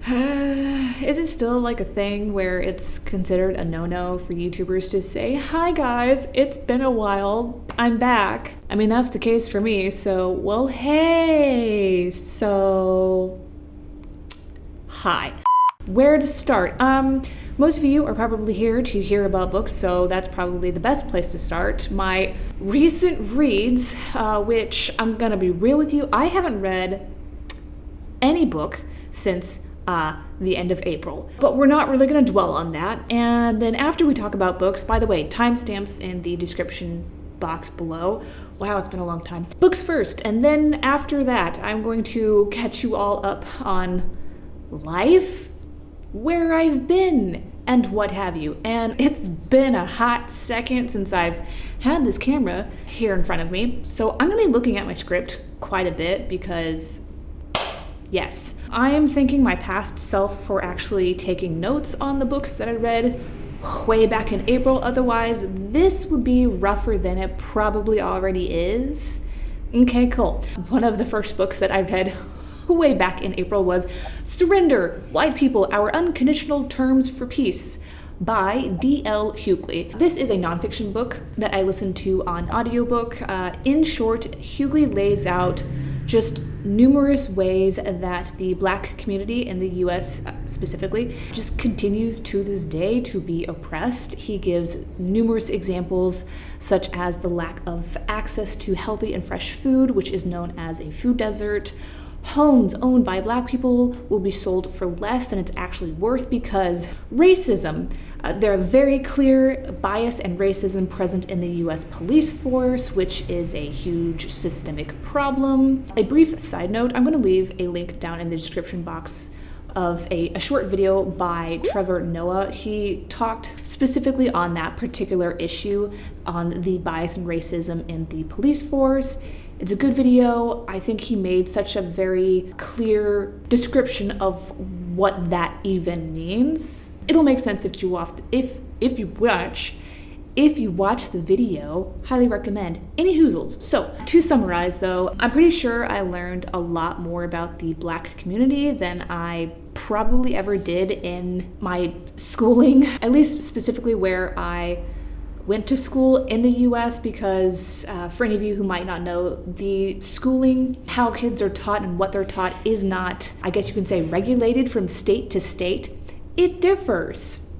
Is it still like a thing where it's considered a no-no for YouTubers to say, "Hi guys, it's been a while, I'm back"? I mean, that's the case for me, so, well, hey, so, hi. Where to start? Most of you are probably here to hear about books, so that's probably the best place to start. My recent reads, which I'm gonna be real with you, I haven't read any book since the end of April. But we're not really going to dwell on that. And then after we talk about books, by the way, timestamps in the description box below. Wow, it's been a long time. Books first, and then after that, I'm going to catch you all up on life, where I've been, and what have you. And it's been a hot second since I've had this camera here in front of me. So I'm going to be looking at my script quite a bit because yes, I am thanking my past self for actually taking notes on the books that I read way back in April. Otherwise, this would be rougher than it probably already is. Okay, cool. One of the first books that I read way back in April was Surrender, White People, Our Unconditional Terms for Peace by D.L. Hughley. This is a nonfiction book that I listened to on audiobook. In short, Hughley lays out just numerous ways that the Black community in the US specifically just continues to this day to be oppressed. He gives numerous examples such as the lack of access to healthy and fresh food, which is known as a food desert. Homes owned by Black people will be sold for less than it's actually worth because racism. There are very clear bias and racism present in the US police force, which is a huge systemic problem. A brief side note, I'm going to leave a link down in the description box of a short video by Trevor Noah. He talked specifically on that particular issue on the bias and racism in the police force. It's a good video. I think he made such a very clear description of what that even means. It'll make sense if you watch the video. Highly recommend. Any hoozles. So, to summarize though, I'm pretty sure I learned a lot more about the Black community than I probably ever did in my schooling, at least specifically where I went to school in the US, because for any of you who might not know, the schooling, how kids are taught and what they're taught is not, I guess you can say, regulated from state to state. It differs.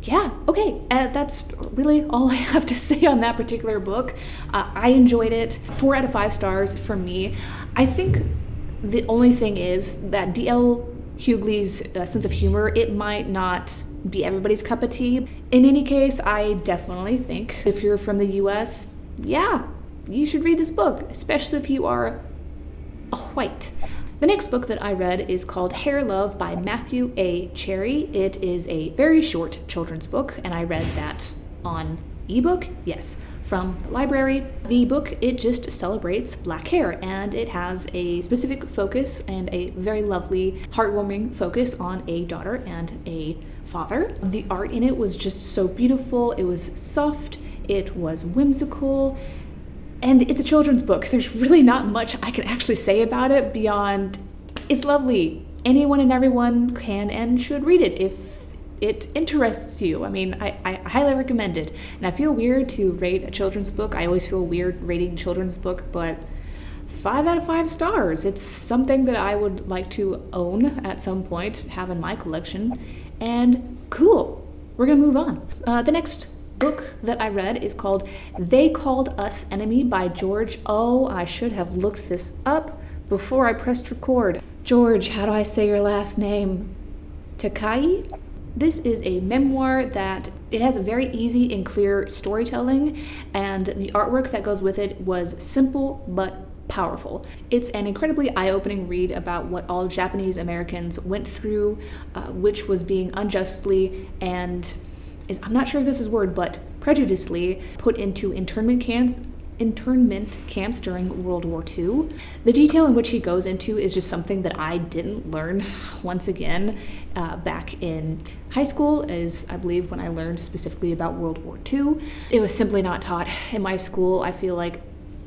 Yeah, okay, that's really all I have to say on that particular book. I enjoyed it. 4 out of 5 stars for me. I think the only thing is that D.L. Hughley's sense of humor, it might not be everybody's cup of tea. In any case, I definitely think if you're from the US, yeah, you should read this book, especially if you are white. The next book that I read is called Hair Love by Matthew A. Cherry. It is a very short children's book, and I read that on ebook, yes, from the library. The book, it just celebrates Black hair, and it has a specific focus and a very lovely, heartwarming focus on a daughter and a father. The art in it was just so beautiful. It was soft, it was whimsical, and it's a children's book. There's really not much I can actually say about it beyond it's lovely. Anyone and everyone can and should read it if it interests you. I mean, I highly recommend it. And I feel weird to rate a children's book. I always feel weird rating a children's book, but 5 out of 5 stars. It's something that I would like to own at some point, have in my collection. And cool, we're gonna move on. The next book that I read is called They Called Us Enemy by George. Oh, I should have looked this up before I pressed record. George, how do I say your last name? Takei? This is a memoir that it has a very easy and clear storytelling, and the artwork that goes with it was simple but powerful. It's an incredibly eye-opening read about what all Japanese Americans went through, which was being unjustly and I'm not sure if this is a word, but prejudiciously put into internment camps during World War II. The detail in which he goes into is just something that I didn't learn once again back in high school, is I believe when I learned specifically about World War II. It was simply not taught in my school. I feel like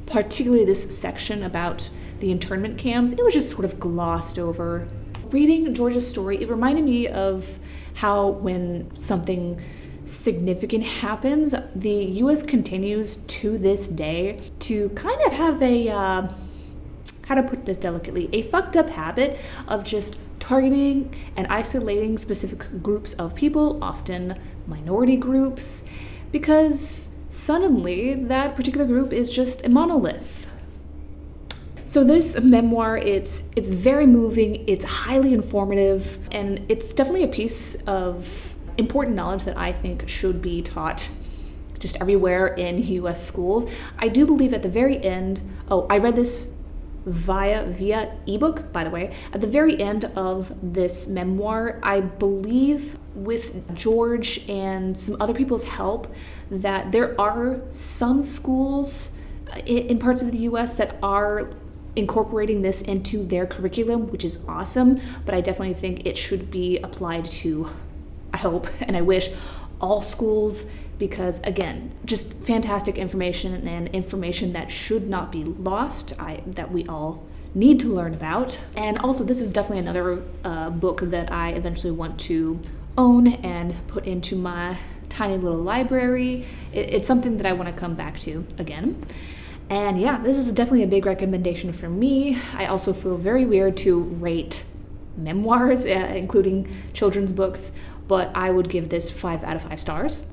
particularly this section about the internment camps, it was just sort of glossed over. reading Georgia's story, it reminded me of how when something significant happens, the US continues to this day to kind of have a, how to put this delicately, a fucked up habit of just targeting and isolating specific groups of people, often minority groups, because suddenly that particular group is just a monolith. So this memoir, it's very moving, it's highly informative, and it's definitely a piece of important knowledge that I think should be taught just everywhere in US schools. I do believe at the very end, I read this via ebook, by the way. At the very end of this memoir, I believe with George and some other people's help that there are some schools in parts of the US that are incorporating this into their curriculum, which is awesome, but I definitely think it should be applied to, I hope and I wish, all schools, because again, just fantastic information and information that should not be lost, that we all need to learn about. And also, this is definitely another book that I eventually want to own and put into my tiny little library. It's something that I want to come back to again. And yeah, this is definitely a big recommendation for me. I also feel very weird to rate memoirs, including children's books, but I would give this 5 out of 5 stars.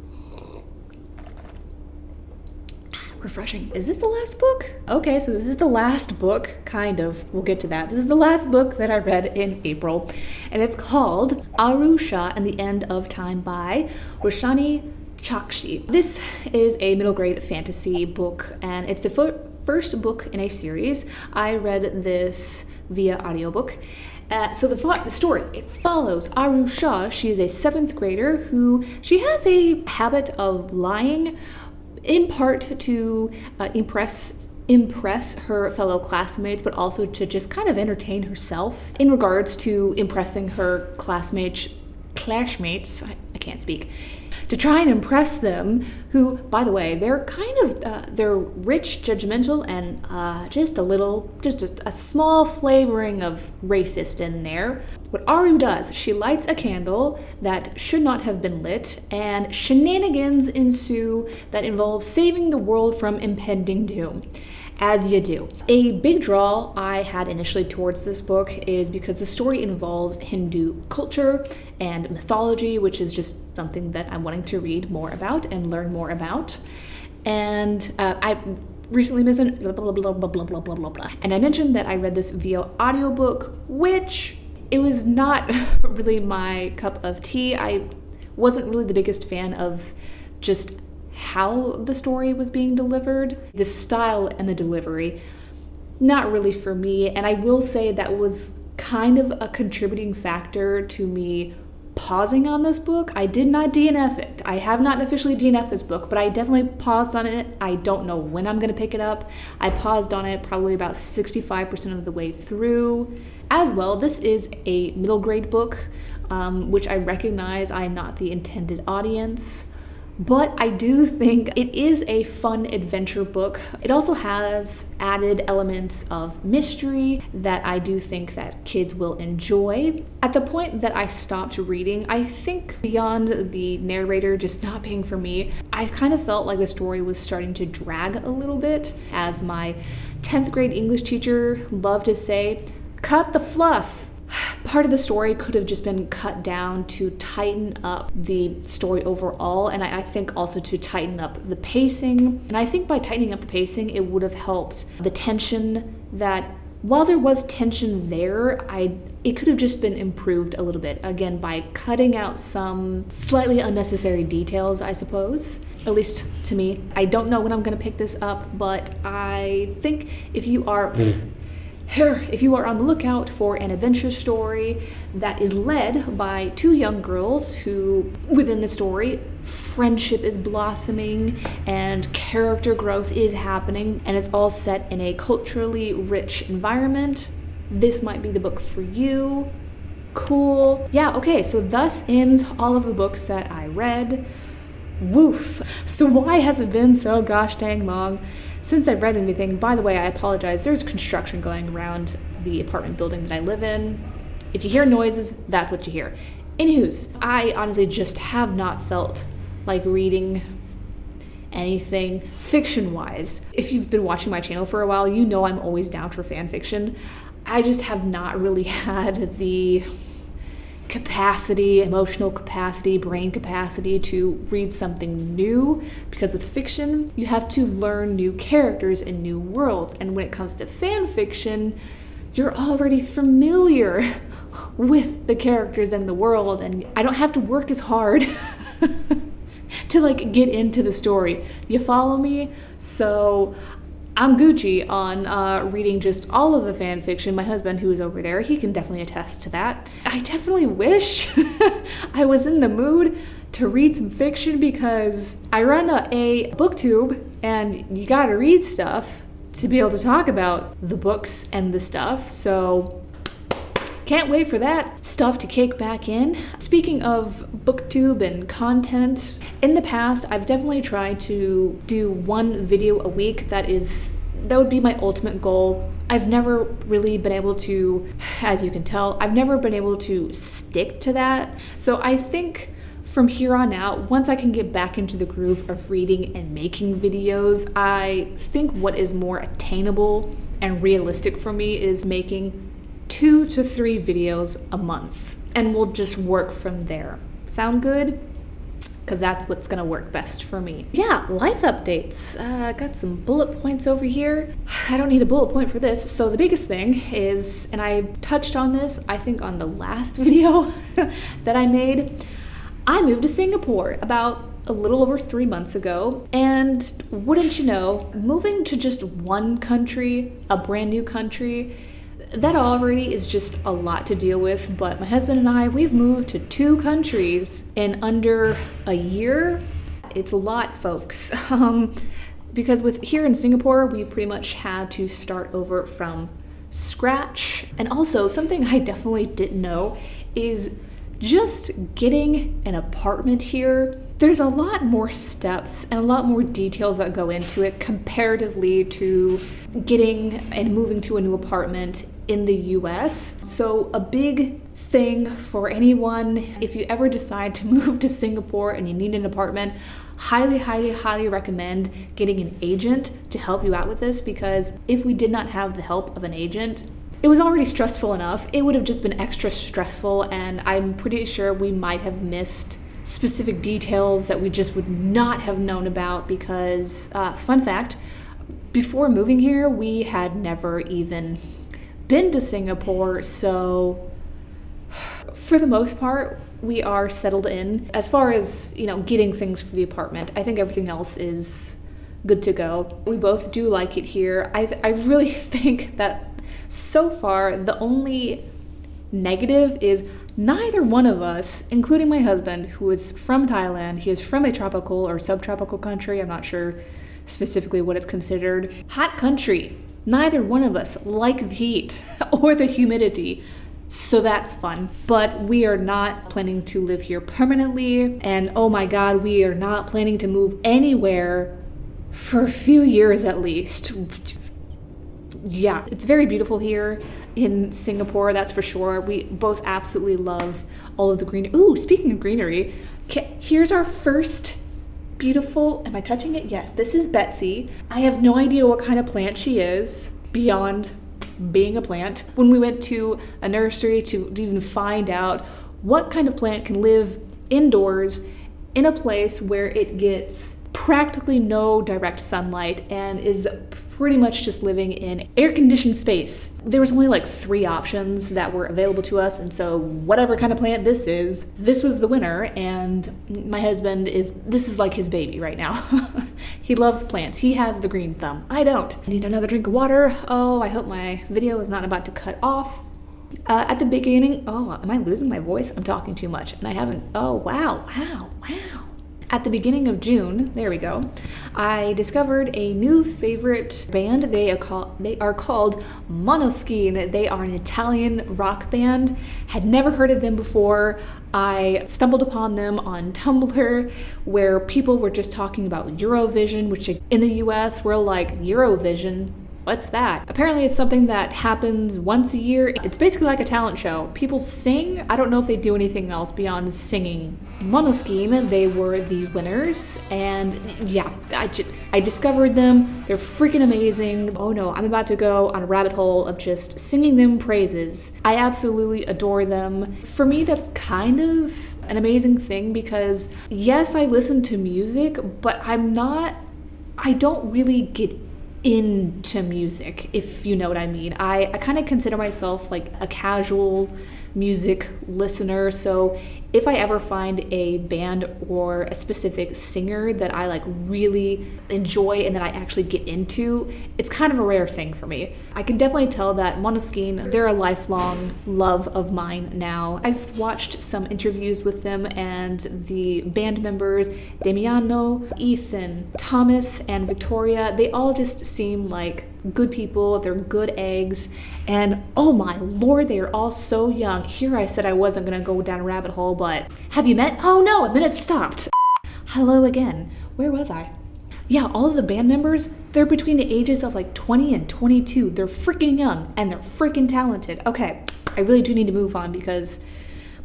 Refreshing. Is this the last book? Okay, so this is the last book, kind of. We'll get to that. This is the last book that I read in April, and it's called Aru Shah and the End of Time by Roshani. Chokshi. This is a middle grade fantasy book, and it's the first book in a series. I read this via audiobook. So the story, it follows Aru Shah. She is a 7th grader who, she has a habit of lying, in part to impress her fellow classmates, but also to just kind of entertain herself in regards to impressing her classmates, I can't speak, to try and impress them, who, by the way, they're kind of, they're rich, judgmental, and just a small flavoring of racist in there. What Aru does, she lights a candle that should not have been lit, and shenanigans ensue that involve saving the world from impending doom. As you do. A big draw I had initially towards this book is because the story involves Hindu culture and mythology, which is just something that I'm wanting to read more about and learn more about. And I recently mentioned blah, blah, blah, blah, blah, blah, blah, blah, blah. And I mentioned that I read this via audiobook, which it was not really my cup of tea. I wasn't really the biggest fan of just how the story was being delivered. The style and the delivery, not really for me. And I will say that was kind of a contributing factor to me pausing on this book. I did not DNF it. I have not officially DNF'd this book, but I definitely paused on it. I don't know when I'm going to pick it up. I paused on it probably about 65% of the way through. As well, this is a middle grade book, which I recognize I'm not the intended audience. But I do think it is a fun adventure book. It also has added elements of mystery that I do think that kids will enjoy. At the point that I stopped reading, I think beyond the narrator just not being for me, I kind of felt like the story was starting to drag a little bit. As my 10th grade English teacher loved to say, cut the fluff. Part of the story could have just been cut down to tighten up the story overall, and I think also to tighten up the pacing. And I think by tightening up the pacing, it would have helped the tension that, while there was tension there, it could have just been improved a little bit. Again, by cutting out some slightly unnecessary details, I suppose. At least to me. I don't know when I'm going to pick this up, but I think if you are on the lookout for an adventure story that is led by 2 young girls who, within the story, friendship is blossoming and character growth is happening, and it's all set in a culturally rich environment, this might be the book for you. Cool. Yeah, okay, so thus ends all of the books that I read. Woof. So why has it been so gosh dang long since I've read anything? By the way, I apologize. There's construction going around the apartment building that I live in. If you hear noises, that's what you hear. Anywho's, I honestly just have not felt like reading anything fiction-wise. If you've been watching my channel for a while, you know I'm always down for fan fiction. I just have not really had the capacity, emotional capacity, brain capacity to read something new, because with fiction, you have to learn new characters and new worlds. And when it comes to fan fiction, you're already familiar with the characters and the world, and I don't have to work as hard to like get into the story. You follow me? So I'm Gucci on reading just all of the fan fiction. My husband, who is over there, he can definitely attest to that. I definitely wish I was in the mood to read some fiction, because I run a booktube and you gotta read stuff to be able to talk about the books and the stuff. So can't wait for that stuff to kick back in. Speaking of booktube and content, in the past, I've definitely tried to do one video a week. That would be my ultimate goal. I've never really been able to, as you can tell, I've never been able to stick to that. So I think from here on out, once I can get back into the groove of reading and making videos, I think what is more attainable and realistic for me is making 2 to 3 videos a month, and we'll just work from there. Sound good? Because that's what's gonna work best for me. Yeah, life updates. Got some bullet points over here. I don't need a bullet point for this. So the biggest thing is, and I touched on this, I think on the last video that I made, I moved to Singapore about a little over 3 months ago, and wouldn't you know, moving to just one country, a brand new country, that already is just a lot to deal with. But my husband and I, we've moved to 2 countries in under a year. It's a lot, folks. Because with here in Singapore, we pretty much had to start over from scratch. And also, something I definitely didn't know is just getting an apartment here. There's a lot more steps and a lot more details that go into it comparatively to getting and moving to a new apartment in the US. So a big thing for anyone, if you ever decide to move to Singapore and you need an apartment, highly recommend getting an agent to help you out with this, because if we did not have the help of an agent, it was already stressful enough. It would have just been extra stressful, and I'm pretty sure we might have missed specific details that we just would not have known about, because, fun fact, before moving here, we had never even been to Singapore, so for the most part, we are settled in. As far as, getting things for the apartment, I think everything else is good to go. We both do like it here. I really think that so far, the only negative is neither one of us, including my husband, who is from Thailand, he is from a tropical or subtropical country, I'm not sure specifically what it's considered, hot country. Neither one of us like the heat or the humidity, so that's fun. But we are not planning to live here permanently, and oh my god, we are not planning to move anywhere for a few years at least. Yeah, it's very beautiful here in Singapore, that's for sure. We both absolutely love all of the greenery. Ooh, speaking of greenery, here's our first beautiful, am I touching it? Yes, this is Betsy. I have no idea what kind of plant she is beyond being a plant. When we went to a nursery to even find out what kind of plant can live indoors in a place where it gets practically no direct sunlight and is pretty much just living in air-conditioned space. There was only like 3 options that were available to us, and so whatever kind of plant this was the winner, and my husband this is like his baby right now. He loves plants. He has the green thumb. I don't. I need another drink of water. Oh, I hope my video is not about to cut off. At the beginning, am I losing my voice? I'm talking too much, and I haven't, wow. At the beginning of June, there we go, I discovered a new favorite band. They are called Måneskin. They are an Italian rock band. Had never heard of them before. I stumbled upon them on Tumblr, where people were just talking about Eurovision, which in the US we're like, Eurovision? What's that? Apparently it's something that happens once a year. It's basically like a talent show. People sing. I don't know if they do anything else beyond singing. Måneskin, they were the winners, and yeah, I discovered them. They're freaking amazing. Oh no, I'm about to go on a rabbit hole of just singing them praises. I absolutely adore them. For me, that's kind of an amazing thing because yes, I listen to music, but I don't really get into music, if you know what I mean. I kind of consider myself like a casual music listener, so if I ever find a band or a specific singer that I like really enjoy and that I actually get into, it's kind of a rare thing for me. I can definitely tell that Måneskin, they're a lifelong love of mine now. I've watched some interviews with them, and the band members, Damiano, Ethan, Thomas, and Victoria, they all just seem like good people. They're good eggs, and oh my lord, they are all so young. Here I said I wasn't gonna go down a rabbit hole, but have you met? Oh no, and then it stopped. Hello again. Where was I? Yeah, all of the band members, they're between the ages of like 20 and 22. They're freaking young and they're freaking talented. Okay, I really do need to move on because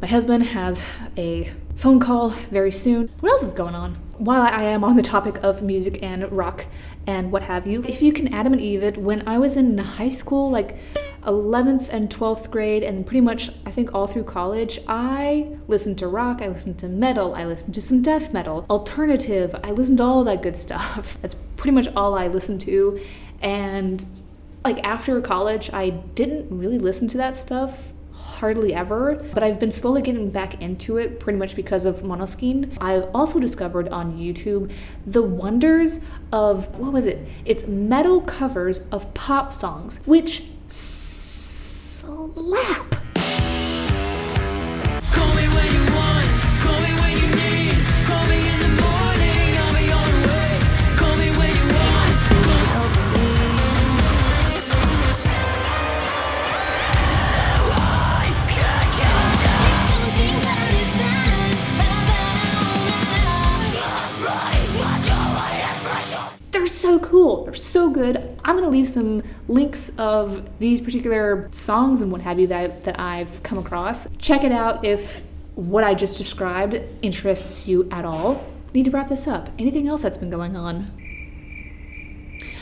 my husband has a phone call very soon. What else is going on? While I am on the topic of music and rock and what have you, if you can Adam and Eve it, when I was in high school, like 11th and 12th grade, and pretty much I think all through college, I listened to rock, I listened to metal, I listened to some death metal, alternative, I listened to all that good stuff. That's pretty much all I listened to. And like after college, I didn't really listen to that stuff hardly ever, but I've been slowly getting back into it pretty much because of Måneskin. I've also discovered on YouTube the wonders of, what was it? It's metal covers of pop songs, which slap. Call me when you want, call me when you need, call me in the morning, I'll be on the way. Call me when you want, sing over me. So I can't get down. There's something that is bad. They're so cool. They're so good. I'm gonna leave some links of these particular songs and what have you that I've come across. Check it out if what I just described interests you at all. Need to wrap this up. Anything else that's been going on?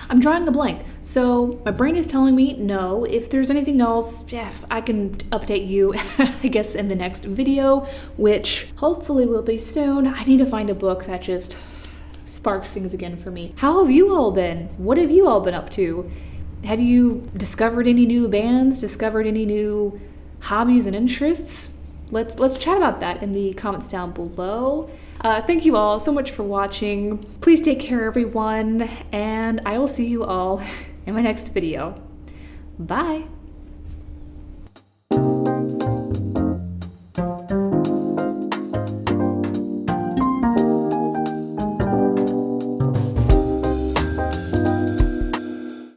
I'm drawing a blank, so my brain is telling me no. If there's anything else, yeah, I can update you, I guess, in the next video, which hopefully will be soon. I need to find a book that just sparks things again for me. How have you all been? What have you all been up to? Have you discovered any new bands? Discovered any new hobbies and interests? Let's chat about that in the comments down below. Thank you all so much for watching. Please take care, everyone, and I will see you all in my next video. Bye.